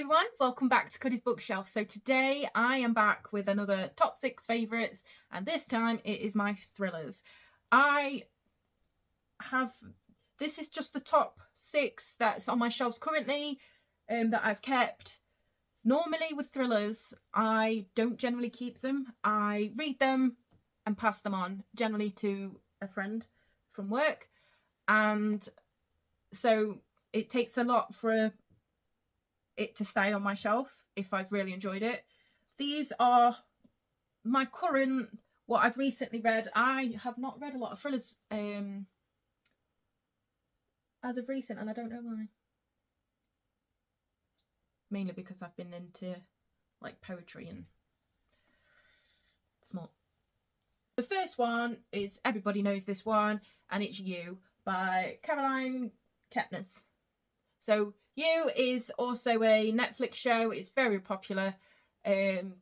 Hey everyone, welcome back to Cuddy's Bookshelf. So today I am back with another top 6 favourites, and this time it is my thrillers. This is just the top 6 that's on my shelves currently that I've kept. Normally with thrillers, I don't generally keep them. I read them and pass them on, generally to a friend from work. And so it takes a lot for it to stay on my shelf if I've really enjoyed it. These are my current, what I've recently read. I have not read a lot of thrillers as of recent, and I don't know why. Mainly because I've been into like poetry and small. The first one is, everybody knows this one, and it's You by Caroline Kepnes. So You is also a Netflix show. It's very popular, and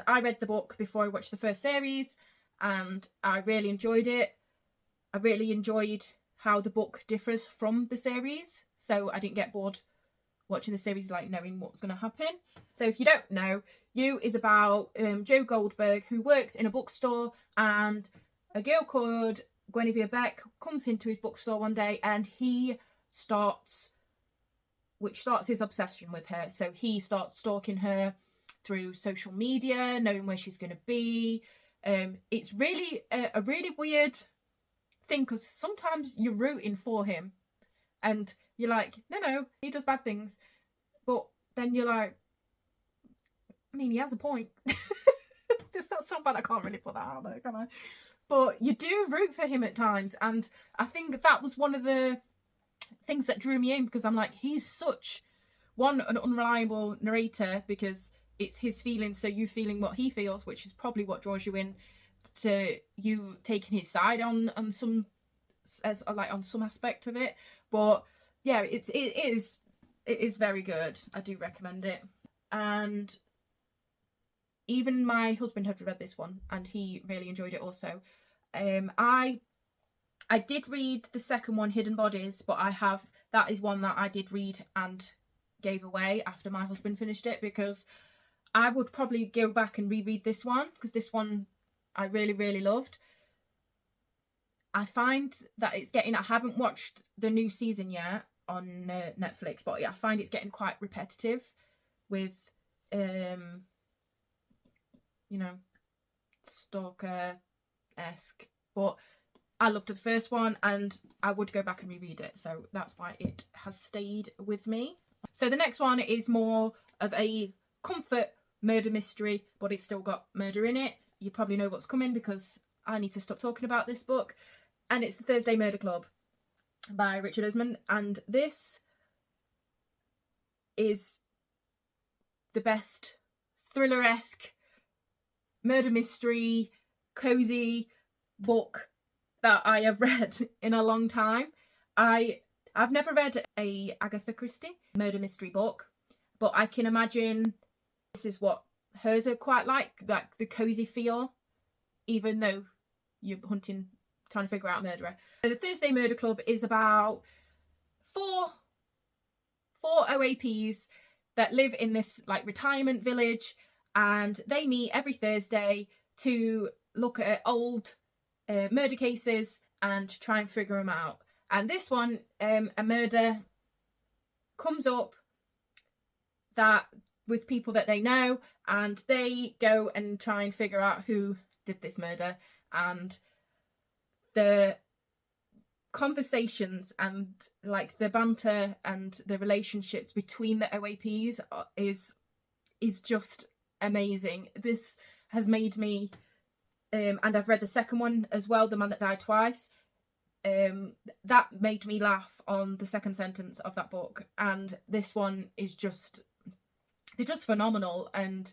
I read the book before I watched the first series, and I really enjoyed it. I really enjoyed how the book differs from the series, so I didn't get bored watching the series, like knowing what was going to happen. So if you don't know, You is about Joe Goldberg, who works in a bookstore, and a girl called Guinevere Beck comes into his bookstore one day, and he starts his obsession with her. So he starts stalking her through social media, knowing where she's going to be. It's really a really weird thing, because sometimes you're rooting for him and you're like, no, he does bad things. But then you're like, I mean, he has a point. Does that sound bad? I can't really put that out there, can I? But you do root for him at times. And I think that was one of the things that drew me in, because I'm like, he's such an unreliable narrator, because it's his feelings, so you feeling what he feels, which is probably what draws you in to you taking his side on some aspect of it. But yeah, it is very good. I do recommend it. And even my husband had read this one and he really enjoyed it also. I did read the second one, Hidden Bodies, but that is one that I did read and gave away after my husband finished it, because I would probably go back and reread this one, because this one I really, really loved. I find that I haven't watched the new season yet on Netflix, but I find it's getting quite repetitive with, stalker-esque, but I loved the first one and I would go back and reread it, so that's why it has stayed with me. So the next one is more of a comfort murder mystery, but it's still got murder in it. You probably know what's coming because I need to stop talking about this book. And it's The Thursday Murder Club by Richard Osman. And this is the best thriller-esque murder mystery, cozy book that I have read in a long time. I've never read a Agatha Christie murder mystery book, but I can imagine this is what hers are quite like the cozy feel, even though you're trying to figure out a murderer. So The Thursday Murder Club is about four OAPs that live in this like retirement village, and they meet every Thursday to look at old murder cases and try and figure them out. And this one, a murder comes up that with people that they know, and they go and try and figure out who did this murder. And the conversations and like the banter and the relationships between the OAPs is just amazing. This has made me and I've read the second one as well, The Man That Died Twice. That made me laugh on the second sentence of that book, and this one is they're just phenomenal. And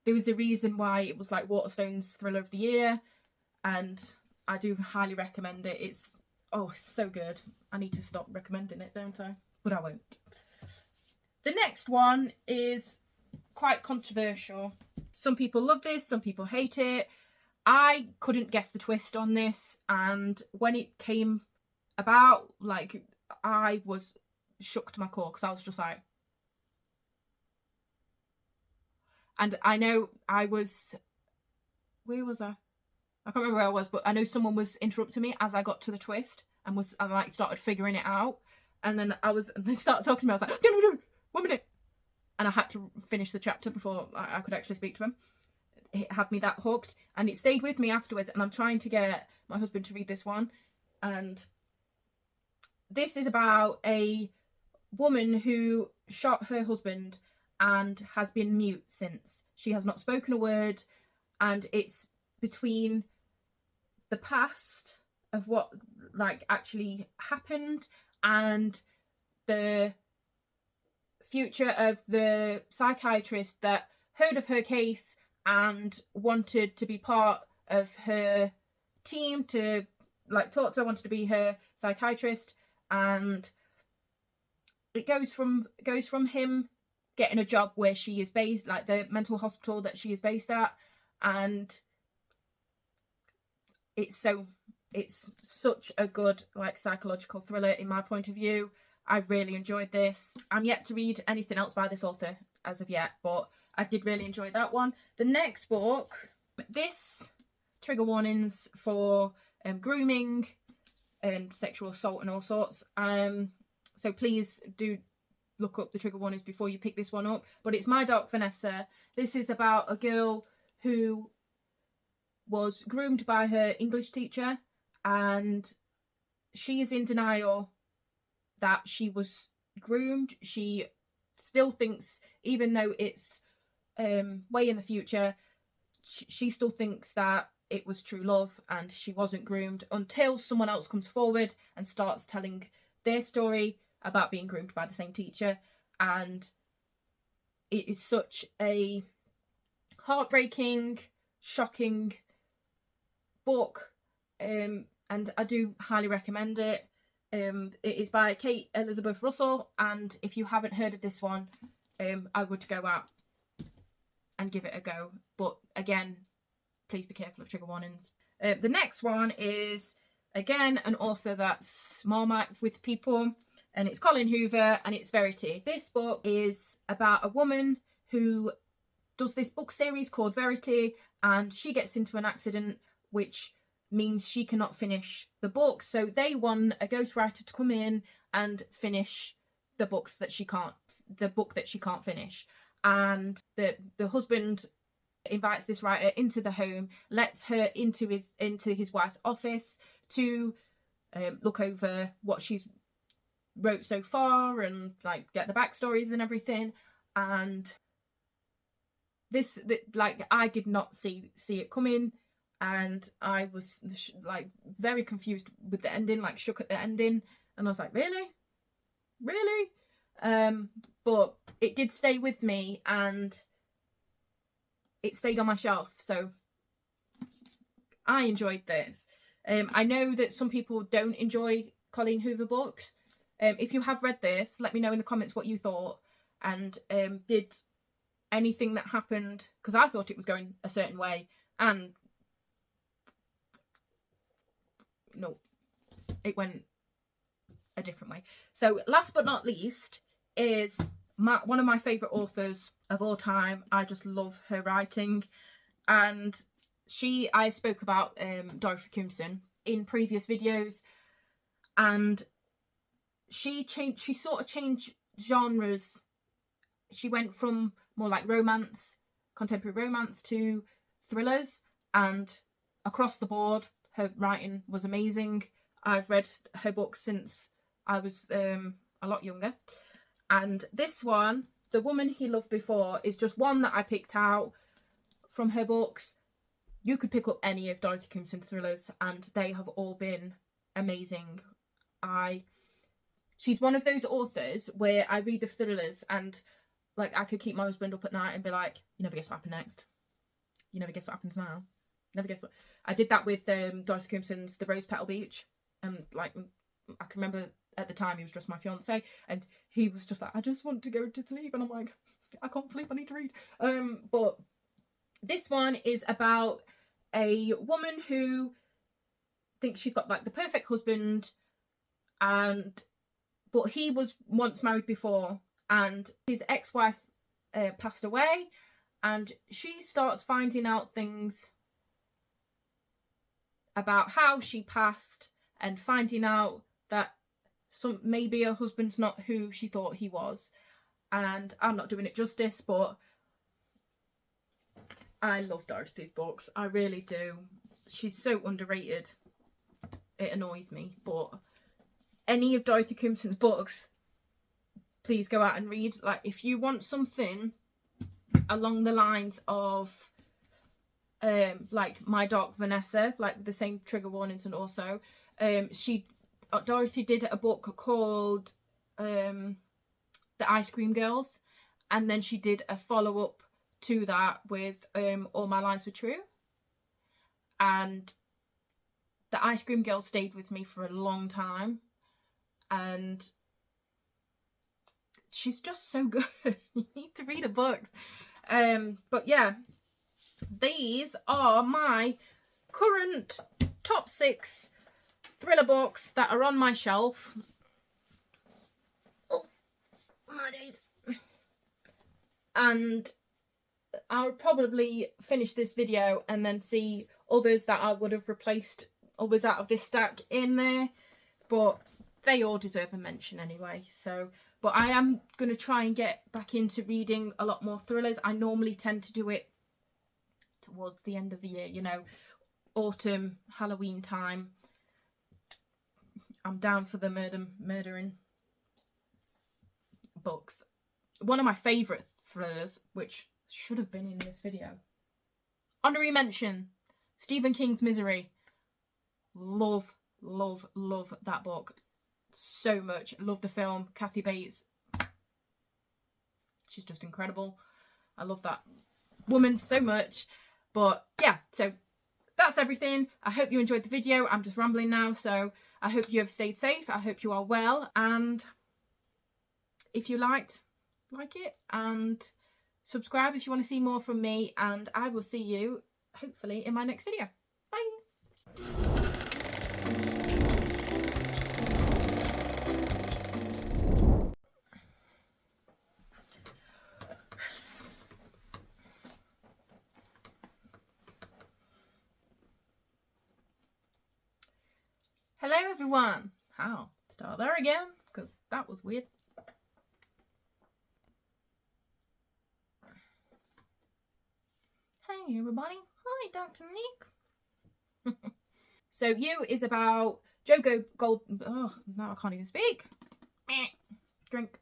there was a reason why it was like Waterstone's Thriller of the Year, and I do highly recommend it. It's so good. I need to stop recommending it, don't I? But I won't. The next one is quite controversial. Some people love this, some people hate it. I couldn't guess the twist on this, and when it came about, like, I was shook to my core, because I was just like, And I know I was, where was I? I can't remember where I was, but I know someone was interrupting me as I got to the twist and I like started figuring it out. And then they started talking to me. I was like, no, 1 minute. And I had to finish the chapter before I could actually speak to him. It had me that hooked, and it stayed with me afterwards. And I'm trying to get my husband to read this one. And this is about a woman who shot her husband and has been mute since. She has not spoken a word, and it's between the past of what like actually happened and the future of the psychiatrist that heard of her case and wanted to be part of her team, to like talk to her, wanted to be her psychiatrist. And it goes from him getting a job where she is based, like the mental hospital that she is based at, and it's such a good like psychological thriller in my point of view. I really enjoyed this. I'm yet to read anything else by this author as of yet, but I did really enjoy that one. The next book, this trigger warnings for grooming and sexual assault and all sorts. So please do look up the trigger warnings before you pick this one up. But it's My Dark Vanessa. This is about a girl who was groomed by her English teacher, and she is in denial that she was groomed. She still thinks, even though it's way in the future, she still thinks that it was true love and she wasn't groomed, until someone else comes forward and starts telling their story about being groomed by the same teacher. And it is such a heartbreaking, shocking book, and I do highly recommend it. It is by Kate Elizabeth Russell, and if you haven't heard of this one, I would go out and give it a go. But again, please be careful of trigger warnings. The next one is, again, an author that's Marmite with people, and it's Colin Hoover, and it's Verity. This book is about a woman who does this book series called Verity, and she gets into an accident which means she cannot finish the book. So they want a ghostwriter to come in and finish the book that she can't finish. And the husband invites this writer into the home, lets her into his wife's office to look over what she's wrote so far and like get the backstories and everything. And I did not see it coming, and I was like very confused with the ending, like shook at the ending, and I was like, really? But it did stay with me, and it stayed on my shelf, so I enjoyed this. I know that some people don't enjoy Colleen Hoover books. If you have read this, let me know in the comments what you thought, and did anything that happened, because I thought it was going a certain way, and no, it went a different way. So last but not least is one of my favourite authors of all time. I just love her writing, and I spoke about Dorothy Coomson in previous videos, and she sort of changed genres. She went from more like romance, contemporary romance, to thrillers, and across the board her writing was amazing. I've read her books since I was a lot younger, and this one, The Woman He Loved Before, is just one that I picked out from her books. You could pick up any of Dorothy Coomson thrillers and they have all been amazing. She's one of those authors where I read the thrillers and like I could keep my husband up at night and be like, you never guess what happened next. You never guess what happens now. You never guess what. I did that with Dorothy Coomson's The Rose Petal Beach. And like I can remember at the time he was just my fiance, and he was just like, I just want to go to sleep, and I'm like, I can't sleep, I need to read. But this one is about a woman who thinks she's got like the perfect husband, but he was once married before, and his ex-wife passed away, and she starts finding out things about how she passed, and finding out that maybe her husband's not who she thought he was. And I'm not doing it justice, but I love Dorothy's books. I really do. She's so underrated. It annoys me, but any of Dorothy Coombson's books, please go out and read. Like, if you want something along the lines of like My Dark Vanessa, like the same trigger warnings, and also Dorothy did a book called The Ice Cream Girls, and then she did a follow-up to that with All My Lies Were True. And The Ice Cream Girls stayed with me for a long time, and she's just so good. You need to read her books. But yeah, these are my current top 6 thriller books that are on my shelf. Oh my days. And I'll probably finish this video and then see others that I would have replaced, others out of this stack in there, but they all deserve a mention anyway. So, but I am going to try and get back into reading a lot more thrillers. I normally tend to do it towards the end of the year, you know, autumn, Halloween time. I'm down for the murdering books. One of my favourite thrillers, which should have been in this video, honorary mention, Stephen King's Misery. Love that book so much. Love the film. Kathy Bates, she's just incredible. I love that woman so much. But yeah, so that's everything. I hope you enjoyed the video. I'm just rambling now, so I hope you have stayed safe. I hope you are well, and if you like it, and subscribe if you want to see more from me, and I will see you hopefully in my next video. Bye. Hello everyone. How? Start there again, because that was weird. Hey everybody. Hi Dr. Nick. So You is about Joe Gold. Oh, now I can't even speak. Drink.